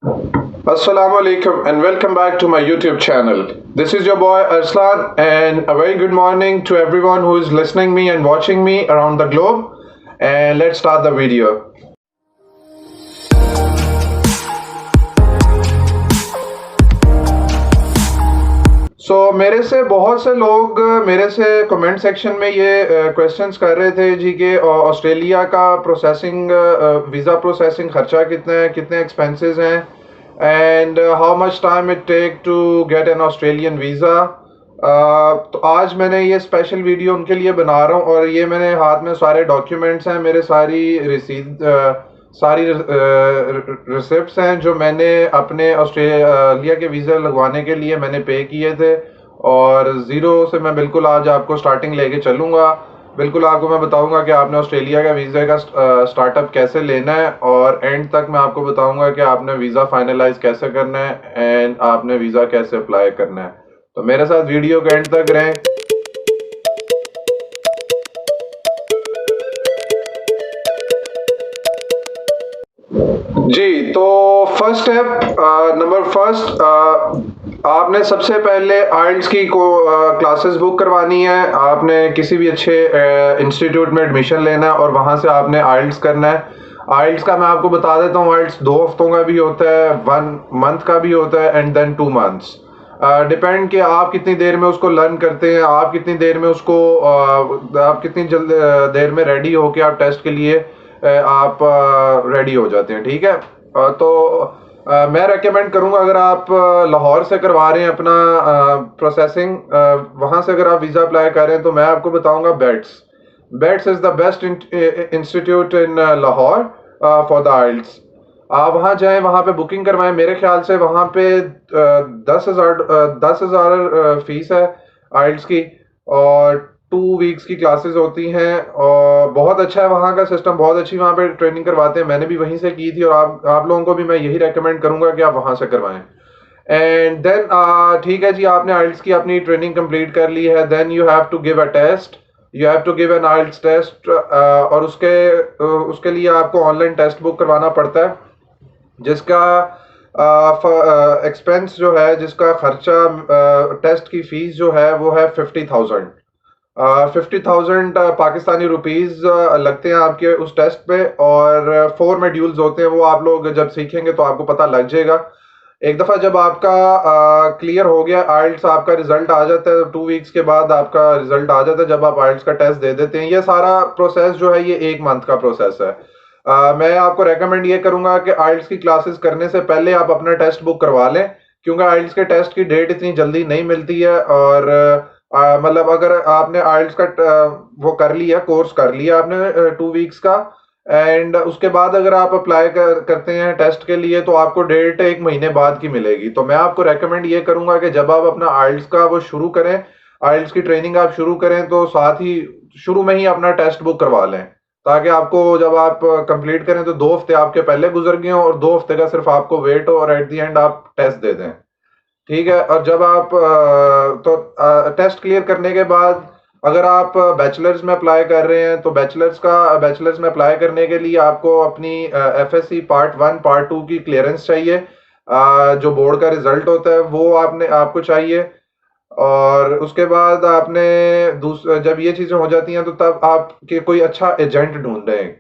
Assalamu alaikum and welcome back to my YouTube channel. This is your boy Arslan and a very good morning to everyone who is listening me and watching me around the globe. And let's start the video. मेरे से बहुत से लोग मेरे से comment section में ये questions कर रहे थे जी कि ऑस्ट्रेलिया का प्रोसेसिंग वीज़ा प्रोसेसिंग खर्चा कितना है, कितने एक्सपेंसेस हैं and how much time it take to get an Australian visa. तो आज मैंने ये स्पेशल वीडियो उनके लिए बना रहा हूँ और ये मैंने हाथ में सारे डॉक्यूमेंट्स हैं, मेरे सारी सारी रिसिप्ट्स हैं जो मैंने अपने ऑस्ट्रेलिया के वीज़ा लगवाने के लिए मैंने पे किए थे और ज़ीरो से मैं बिल्कुल आज आपको स्टार्टिंग लेके चलूँगा। बिल्कुल आपको मैं बताऊंगा कि आपने ऑस्ट्रेलिया का वीज़ा का स्टार्टअप कैसे लेना है और एंड तक मैं आपको बताऊंगा कि आपने वीज़ा फाइनलाइज कैसे करना है एंड आपने वीज़ा कैसे अप्लाई करना है। तो मेरे साथ वीडियो के एंड तक रहें। जी, तो फर्स्ट स्टेप नंबर फर्स्ट आपने सबसे पहले आइल्स की क्लासेस बुक करवानी है। आपने किसी भी अच्छे इंस्टीट्यूट में एडमिशन लेना है और वहाँ से आपने आइल्स करना है। आइल्स का मैं आपको बता देता हूँ, आइल्स 2 हफ्तों का भी होता है, 1 मंथ का भी होता है एंड देन 2 मंथ्स। डिपेंड कि आप कितनी देर में उसको लर्न करते हैं, आप कितनी देर में उसको आप कितनी जल्द देर में रेडी हो के आप टेस्ट के लिए आप रेडी हो जाते हैं। ठीक है, तो मैं रेकमेंड करूंगा अगर आप लाहौर से करवा रहे हैं अपना प्रोसेसिंग, वहां से अगर आप वीज़ा अप्लाई कर रहे हैं तो मैं आपको बताऊंगा Bets is the best institute in Lahore for the IELTS. आप वहाँ जाएं, वहाँ पे बुकिंग करवाएं। मेरे ख्याल से वहाँ पे 10,000 फीस है आइल्स की और 2 वीक्स की क्लासेस होती हैं और बहुत अच्छा है वहाँ का सिस्टम, बहुत अच्छी वहाँ पे ट्रेनिंग करवाते हैं। मैंने भी वहीं से की थी और आप लोगों को भी मैं यही रेकमेंड करूँगा कि आप वहाँ से करवाएं। एंड देन ठीक है जी, आपने आइल्स की अपनी ट्रेनिंग कंप्लीट कर ली है, then you have to give a test, you have to give an IELTS test और उसके लिए आपको ऑनलाइन टेस्ट बुक करवाना पड़ता है जिसका एक्सपेंस जो है, जिसका खर्चा टेस्ट की फीस जो है वो है 50,000 पाकिस्तानी रुपीज़ लगते हैं आपके उस टेस्ट पे और 4 मॉड्यूल्स होते हैं। वो आप लोग जब सीखेंगे तो आपको पता लग जाएगा। एक दफ़ा जब आपका क्लियर हो गया आइल्स, आपका रिजल्ट आ जाता है 2 वीक्स के बाद आपका रिजल्ट आ जाता है जब आप आइल्स का टेस्ट दे देते हैं। ये सारा प्रोसेस जो है ये 1 मंथ का प्रोसेस है। मैं आपको रेकमेंड ये करूंगा कि आइल्स की क्लासेस करने से पहले आप अपना टेस्ट बुक करवा लें, क्योंकि आइल्स के टेस्ट की डेट इतनी जल्दी नहीं मिलती है और मतलब अगर आपने आइल्स का वो कर लिया, कोर्स कर लिया आपने 2 वीक्स का एंड उसके बाद अगर आप अप्लाई करते हैं टेस्ट के लिए तो आपको डेट 1 महीने बाद की मिलेगी। तो मैं आपको रेकमेंड ये करूंगा कि जब आप अपना आइल्स का वो शुरू करें, आइल्स की ट्रेनिंग आप शुरू करें तो साथ ही शुरू में ही अपना टेस्ट बुक करवा लें, ताकि आपको जब आप कंप्लीट करें तो 2 हफ्ते आपके पहले गुजर गए हों और 2 हफ्ते का सिर्फ आपको वेट हो और एट दी एंड आप टेस्ट दे दें। ठीक है, और जब आप टेस्ट क्लियर करने के बाद अगर आप बैचलर्स में अप्लाई कर रहे हैं तो बैचलर्स में अप्लाई करने के लिए आपको अपनी एफएससी पार्ट 1 पार्ट 2 की क्लियरेंस चाहिए। जो बोर्ड का रिजल्ट होता है वो आपको चाहिए और उसके बाद आपने जब ये चीज़ें हो जाती हैं तो तब आपके कोई अच्छा एजेंट ढूंढें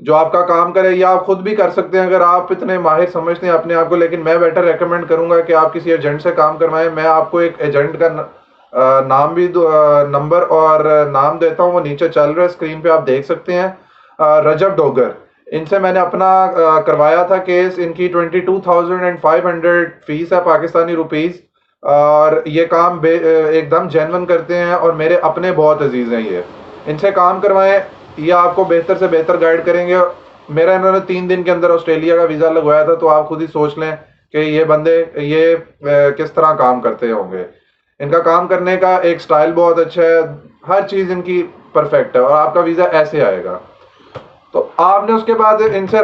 जो आपका काम करे, या आप खुद भी कर सकते हैं अगर आप इतने माहिर समझते हैं अपने आप को, लेकिन मैं बेटर रेकमेंड करूंगा कि आप किसी एजेंट से काम करवाएं। मैं आपको एक एजेंट का नाम भी नंबर और नाम देता हूं, वो नीचे चल रहा है स्क्रीन पे, आप देख सकते हैं। रजब डोगर, इनसे मैंने अपना करवाया था केस। इनकी 22,500 फीस है पाकिस्तानी रुपीज़ और ये काम एकदम जेन्युइन करते हैं और मेरे अपने बहुत अजीज हैं ये। इनसे काम करवाएं, ये आपको बेहतर से बेहतर गाइड करेंगे। मेरा इन्होंने 3 दिन के अंदर ऑस्ट्रेलिया का वीज़ा लगवाया था, तो आप खुद ही सोच लें कि ये बंदे ये किस तरह काम करते होंगे। इनका काम करने का एक स्टाइल बहुत अच्छा है, हर चीज़ इनकी परफेक्ट है और आपका वीज़ा ऐसे आएगा। तो आपने उसके बाद इनसे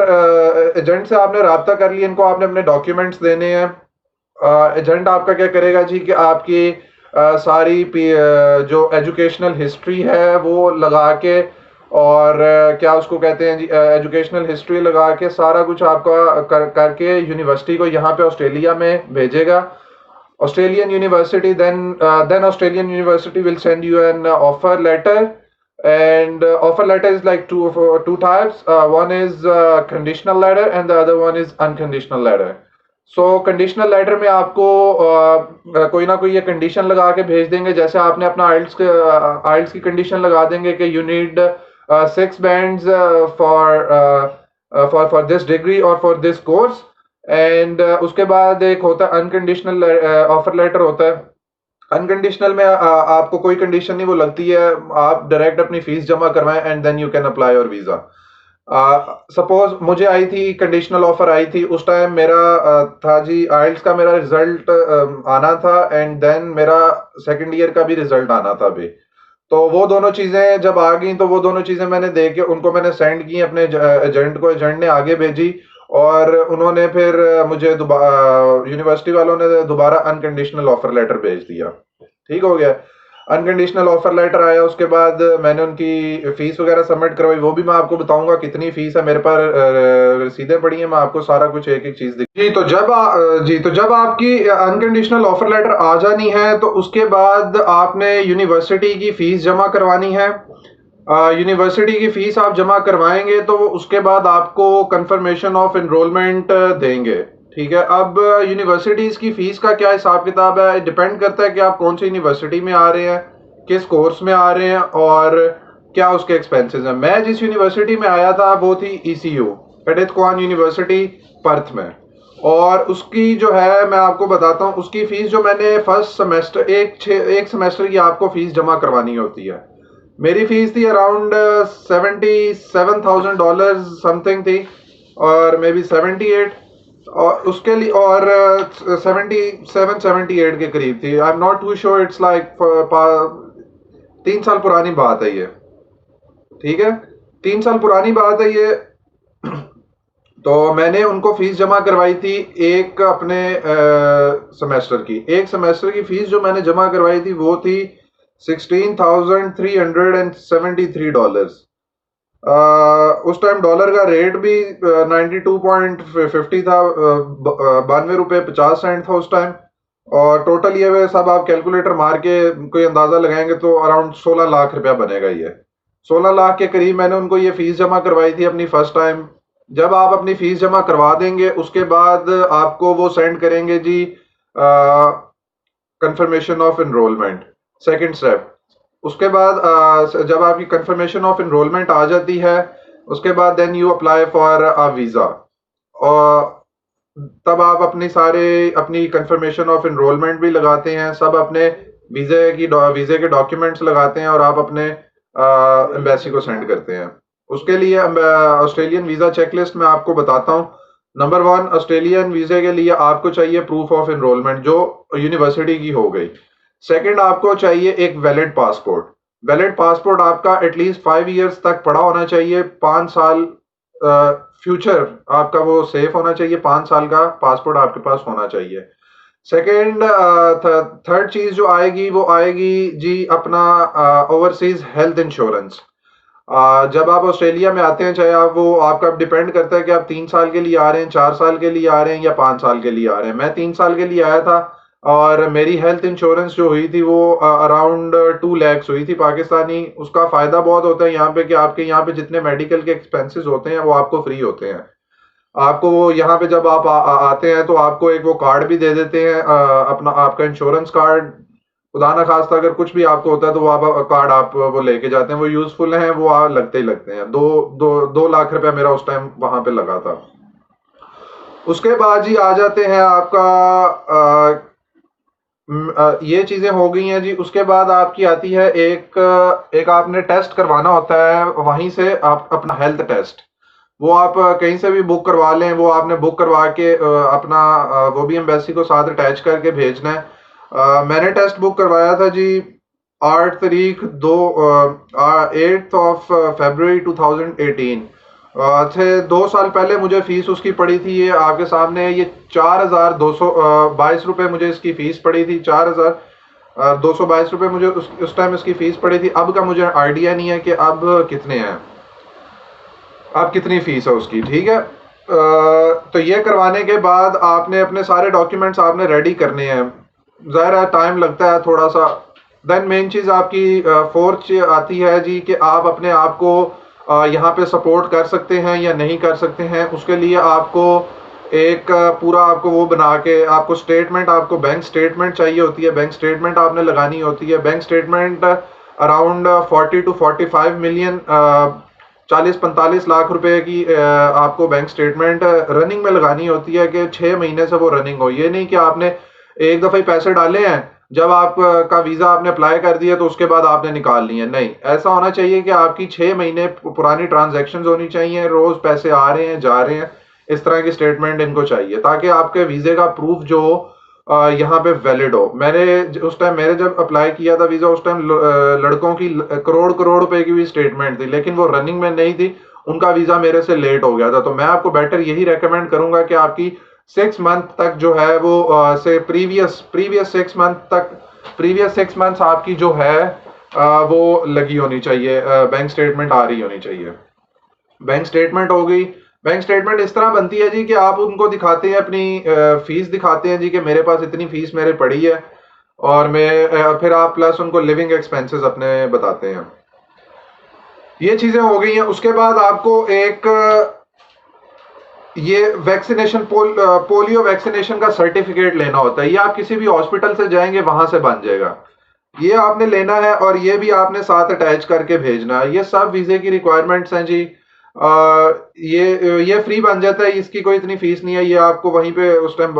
एजेंट से आपने रब्ता कर लिया, इनको आपने अपने डॉक्यूमेंट्स देने हैं। एजेंट आपका क्या करेगा जी कि आपकी सारी जो एजुकेशनल हिस्ट्री है वो लगा के और क्या उसको कहते हैं जी, एजुकेशनल हिस्ट्री लगा के सारा कुछ आपका करके यूनिवर्सिटी को यहाँ पे ऑस्ट्रेलिया में भेजेगा। Australian university, then Australian university will send you an offer letter, and offer letter is like two types. One is conditional letter and the other one is unconditional letter. So conditional letter में आपको कोई ना कोई ये condition लगा के भेज देंगे, जैसे आपने अपना आइल्स की कंडीशन लगा देंगे कि you need 6 bands for this degree और फॉर दिस कोर्स। एंड उसके बाद एक होता है अनकंडीशनल ऑफर लेटर होता है। अनकंडीशनल में आपको कोई कंडीशन नहीं वो लगती है, आप डायरेक्ट अपनी फीस जमा करवाएं and then you can apply your visa. Suppose मुझे आई थी कंडीशनल ऑफर आई थी, उस टाइम मेरा था जी आइल्स का मेरा रिजल्ट आना था एंड देन मेरा सेकंड ईयर का भी रिजल्ट आना था अभी। तो वो दोनों चीजें जब आ गई तो वो दोनों चीजें मैंने देख के उनको मैंने सेंड की अपने एजेंट को, एजेंट ने आगे भेजी और उन्होंने फिर मुझे यूनिवर्सिटी वालों ने दोबारा अनकंडीशनल ऑफर लेटर भेज दिया। ठीक हो गया, अनकंडीशनल ऑफर लेटर आया, उसके बाद मैंने उनकी फीस वगैरह सबमिट करवाई। वो भी मैं आपको बताऊंगा कितनी फीस है, मेरे पर रसीदें पड़ी हैं, मैं आपको सारा कुछ एक एक चीज जी। तो जब आपकी अनकंडीशनल ऑफर लेटर आ जानी है तो उसके बाद आपने यूनिवर्सिटी की फीस जमा करवानी है। यूनिवर्सिटी की फीस आप जमा करवाएंगे तो उसके बाद आपको कंफर्मेशन ऑफ एनरोलमेंट देंगे। ठीक है, अब यूनिवर्सिटीज़ की फ़ीस का क्या हिसाब किताब है, डिपेंड करता है कि आप कौन सी यूनिवर्सिटी में आ रहे हैं, किस कोर्स में आ रहे हैं और क्या उसके एक्सपेंसेस हैं। मैं जिस यूनिवर्सिटी में आया था वो थी ECU, Edith Cowan university Perth में, और उसकी जो है मैं आपको बताता हूँ, उसकी फ़ीस जो मैंने फर्स्ट सेमेस्टर एक सेमेस्टर की आपको फ़ीस जमा करवानी होती है। मेरी फ़ीस थी अराउंड $77,000 समथिंग थी, और मे बी 78, और उसके लिए और 77-78 के करीब थी। I am not too sure, it's like 3 साल पुरानी बात है ये। ठीक है, 3 साल पुरानी बात है ये। तो मैंने उनको फीस जमा करवाई थी एक अपने एक सेमेस्टर की फीस जो मैंने जमा करवाई थी वो थी $16,373। उस टाइम डॉलर का रेट भी 92.50 था, 92 रुपये 50 सेंट था उस टाइम। और टोटल ये सब आप कैलकुलेटर मार के कोई अंदाजा लगाएंगे तो अराउंड 16 लाख रुपया बनेगा। ये 16 लाख के करीब मैंने उनको ये फीस जमा करवाई थी अपनी फर्स्ट टाइम। जब आप अपनी फीस जमा करवा देंगे उसके बाद आपको वो सेंड करेंगे जी confirmation of enrolment, second step. उसके बाद जब आपकी कंफर्मेशन ऑफ एनरोलमेंट आ जाती है उसके बाद then you apply for a visa, और तब आप अपनी कंफर्मेशन ऑफ एनरोलमेंट भी लगाते हैं, सब अपने वीज़े के डॉक्यूमेंट्स लगाते हैं और आप अपने एम्बेसी को सेंड करते हैं। उसके लिए ऑस्ट्रेलियन वीज़ा चेकलिस्ट मैं आपको बताता हूँ। नंबर 1, ऑस्ट्रेलियन वीज़े के लिए आपको चाहिए प्रूफ ऑफ एनरोलमेंट जो यूनिवर्सिटी की हो गई। सेकंड, आपको चाहिए एक वैलिड पासपोर्ट। वैलिड पासपोर्ट आपका एटलीस्ट 5 इयर्स तक पड़ा होना चाहिए, 5 साल फ्यूचर आपका वो सेफ होना चाहिए, 5 साल का पासपोर्ट आपके पास होना चाहिए। सेकंड, थर्ड चीज जो आएगी वो आएगी जी अपना ओवरसीज हेल्थ इंश्योरेंस। जब आप ऑस्ट्रेलिया में आते हैं, चाहे आप वो आपका डिपेंड करता है कि आप 3 साल के लिए आ रहे हैं, 4 साल के लिए आ रहे हैं या 5 साल के लिए आ रहे हैं। मैं 3 साल के लिए आया था और मेरी हेल्थ इंश्योरेंस जो हुई थी वो अराउंड 2 lakhs हुई थी पाकिस्तानी। उसका फायदा बहुत होता है यहाँ पे कि आपके यहाँ पे जितने मेडिकल के एक्सपेंसेस होते हैं वो आपको फ्री होते हैं। आपको वो यहाँ पे जब आप आते हैं तो आपको एक वो कार्ड भी दे देते हैं, अपना आपका इंश्योरेंस कार्ड। खुदा ना खास्ता अगर कुछ भी आपको होता है तो वो आप कार्ड आप वो लेके जाते हैं, वो यूजफुल हैं, वो लगते ही लगते हैं। 2 लाख रुपया मेरा उस टाइम वहां पे लगा था। उसके बाद जी आ जाते हैं आपका ये चीजें हो गई हैं जी। उसके बाद आपकी आती है एक आपने टेस्ट करवाना होता है वहीं से, आप अपना हेल्थ टेस्ट, वो आप कहीं से भी बुक करवा लें, वो आपने बुक करवा के अपना वो भी एम्बेसी को साथ अटैच करके भेजना है। मैंने टेस्ट बुक करवाया था जी 8 तारीख 8 फरवरी 2018 थे। 2 साल पहले मुझे फीस उसकी पड़ी थी, ये आपके सामने ये 4,222 रुपये मुझे इसकी फीस पड़ी थी। 4,000 ₹222 मुझे उस टाइम इसकी फ़ीस पड़ी थी। अब का मुझे आइडिया नहीं है कि अब कितने हैं, अब कितनी फ़ीस है उसकी, ठीक है। तो ये करवाने के बाद आपने अपने सारे डॉक्यूमेंट्स आपने रेडी करने हैं। ज़ाहिर है टाइम लगता है थोड़ा-सा। देन मेन चीज़ आपकी फोर्थ चीज़ आती है जी कि आप अपने आप को यहाँ पे सपोर्ट कर सकते हैं या नहीं कर सकते हैं। उसके लिए आपको एक पूरा आपको वो बना के आपको स्टेटमेंट, आपको बैंक स्टेटमेंट चाहिए होती है। बैंक स्टेटमेंट आपने लगानी होती है। Bank statement around 40 to 45 million 40-45 lakh रुपए की आपको बैंक स्टेटमेंट रनिंग में लगानी होती है कि 6 महीने से वो रनिंग हो। ये नहीं कि आपने एक दफ़ा ही पैसे डाले हैं, जब आप का वीज़ा आपने अप्लाई कर दिया तो उसके बाद आपने निकाल लिए। नहीं, ऐसा होना चाहिए कि आपकी 6 महीने पुरानी ट्रांज़ैक्शंस होनी चाहिए, रोज़ पैसे आ रहे हैं, जा रहे हैं। इस तरह की स्टेटमेंट इनको चाहिए ताकि आपके वीज़े का प्रूफ जो यहाँ पे वैलिड हो। उस टाइम मैंने जब अप्लाई किया था वीज़ा, उस टाइम लड़कों की करोड़-करोड़ रुपए की भी स्टेटमेंट थी, लेकिन वो रनिंग में नहीं थी। उनका वीज़ा मेरे से लेट हो गया था। तो मैं आपको बेटर यही रिकमेंड करूँगा कि आपकी 6 मंथ तक जो है वो से प्रीवियस 6 मंथ तक, प्रीवियस 6 मंथ्स आपकी जो है वो लगी होनी चाहिए, बैंक स्टेटमेंट आ रही होनी चाहिए। बैंक स्टेटमेंट हो गई। बैंक स्टेटमेंट इस तरह बनती है जी कि आप उनको दिखाते हैं अपनी फीस दिखाते हैं जी कि मेरे पास इतनी फीस मेरे पड़ी है, और फिर आप प्लस उनको लिविंग एक्सपेंसेस अपने बताते हैं। ये चीजें हो गई हैं। उसके बाद आपको एक ये पोलियो वैक्सीनेशन का सर्टिफिकेट लेना होता है। ये आप किसी भी हॉस्पिटल से जाएंगे वहां से बन जाएगा। ये आपने लेना है और ये भी आपने साथ अटैच करके भेजना है। ये सब वीजे की रिक्वायरमेंट्स हैं जी। ये फ्री बन जाता है, इसकी कोई इतनी फीस नहीं है। ये आपको वहीं पे उस टाइम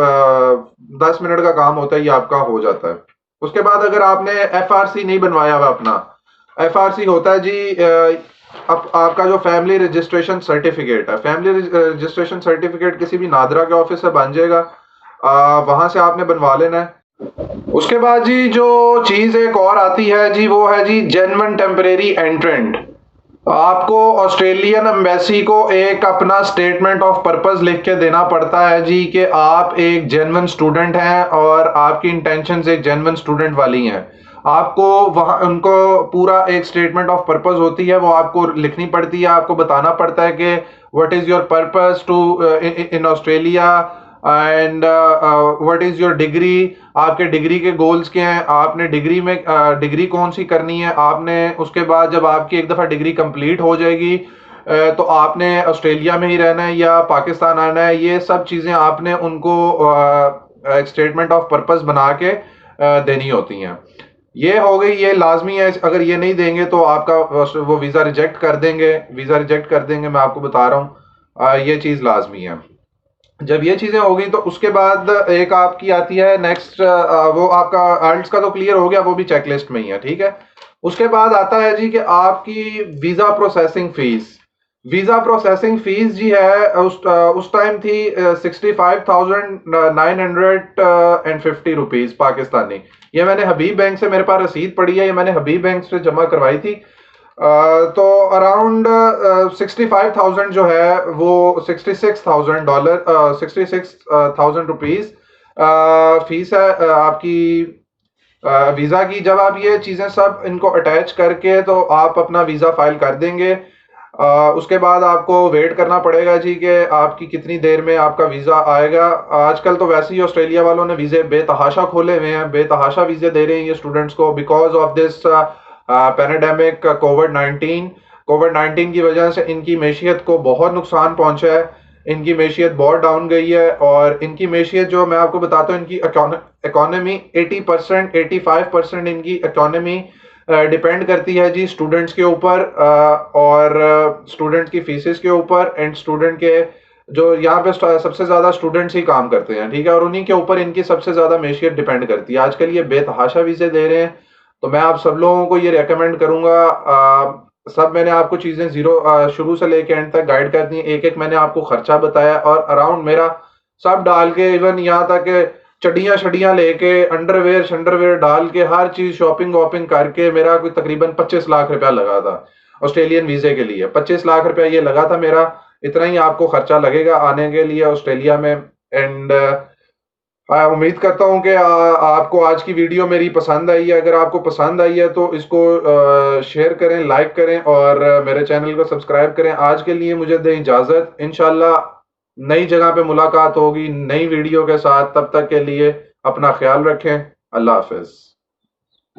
10 मिनट का काम होता है, ये आपका हो जाता है। उसके बाद अगर आपने एफआरसी नहीं बनवाया हुआ अपना, एफआरसी होता है जी आपका जो फैमिली रजिस्ट्रेशन सर्टिफिकेट है। फैमिली रजिस्ट्रेशन सर्टिफिकेट किसी भी नादरा के ऑफिस से बन जाएगा, वहां से आपने बनवा लेना है। उसके बाद जी जो चीज एक और आती है जी, वो है जी जेन्युइन टेम्परेरी एंट्रेंट। आपको ऑस्ट्रेलियन एम्बेसी को एक अपना स्टेटमेंट ऑफ पर्पस लिख के देना पड़ता है जी कि आप एक जेन्युइन स्टूडेंट हैं और आपकी इंटेंशंस एक जेन्युइन स्टूडेंट वाली हैं। आपको वहाँ उनको पूरा एक स्टेटमेंट ऑफ पर्पस होती है, वो आपको लिखनी पड़ती है। आपको बताना पड़ता है कि what is your purpose to in Australia and what is your degree. आपके डिग्री के गोल्स क्या हैं, आपने डिग्री में डिग्री कौन सी करनी है आपने। उसके बाद जब आपकी एक दफ़ा डिग्री कंप्लीट हो जाएगी तो आपने ऑस्ट्रेलिया में ही रहना है या पाकिस्तान आना है। ये सब चीज़ें आपने उनको एक स्टेटमेंट ऑफ पर्पस बना के देनी होती हैं। ये हो गई, ये लाजमी है। अगर ये नहीं देंगे तो आपका वो वीज़ा रिजेक्ट कर देंगे, वीज़ा रिजेक्ट कर देंगे। मैं आपको बता रहा हूँ, ये चीज़ लाजमी है। जब ये चीजें हो गई तो उसके बाद एक आपकी आती है नेक्स्ट, वो आपका आइल्ट्स का तो क्लियर हो गया, वो भी चेकलिस्ट में ही है, ठीक है। उसके बाद आता है जी कि आपकी visa processing fees. Visa processing fees जी है उस टाइम थी 65,950 रुपीज पाकिस्तानी। ये मैंने हबीब बैंक से, मेरे पास रसीद पड़ी है, ये मैंने हबीब बैंक से जमा करवाई थी। तो अराउंड 65,000 जो है वो $66,000 $66,000 फीस है आपकी वीज़ा की। जब आप ये चीज़ें सब इनको अटैच करके तो आप अपना वीज़ा फाइल कर देंगे। उसके बाद आपको वेट करना पड़ेगा जी कि आपकी कितनी देर में आपका वीज़ा आएगा। आजकल तो वैसे ही ऑस्ट्रेलिया वालों ने वीज़े बेतहाशा खोले हुए हैं, बेतहाशा वीज़े दे रहे हैं ये स्टूडेंट्स को बिकॉज ऑफ दिस पैराडेमिक कोविड-19 की वजह से इनकी मैशियत को बहुत नुकसान पहुंचा है। इनकी मैशियत बहुत डाउन गई है और इनकी मैशियत जो मैं आपको बताता हूँ, इनकी इकोनॉमी 80% 85% इनकी इकोनॉमी डिपेंड करती है जी स्टूडेंट्स के ऊपर और स्टूडेंट्स की फीसेस के ऊपर एंड स्टूडेंट के जो यहाँ पे सबसे ज्यादा स्टूडेंट्स ही काम करते हैं, ठीक है, और उन्हीं के ऊपर इनकी सबसे ज्यादा मैशियत डिपेंड करती है। आजकल ये बेतहाशा वीजे दे रहे हैं। तो मैं आप सब लोगों को ये रेकमेंड करूंगा, सब मैंने आपको चीजें शुरू से लेके एंड तक गाइड कर दी। एक एक मैंने आपको खर्चा बताया और अराउंड मेरा सब डाल के इवन यहाँ तक चड्डियां शड्डियां लेके अंडरवेयर डाल के हर चीज शॉपिंग वॉपिंग करके मेरा कोई तकरीबन 25 लाख रुपया लगा था ऑस्ट्रेलियन वीजे के लिए। 25 लाख रुपया ये लगा था मेरा। इतना ही आपको खर्चा लगेगा आने के लिए ऑस्ट्रेलिया में। एंड हाँ, उम्मीद करता हूँ कि आपको आज की वीडियो मेरी पसंद आई है। अगर आपको पसंद आई है तो इसको शेयर करें, लाइक करें और मेरे चैनल को सब्सक्राइब करें। आज के लिए मुझे दें इजाज़त। इंशाल्लाह नई जगह पे मुलाकात होगी, नई वीडियो के साथ। तब तक के लिए अपना ख्याल रखें। अल्लाह हाफ़िज़।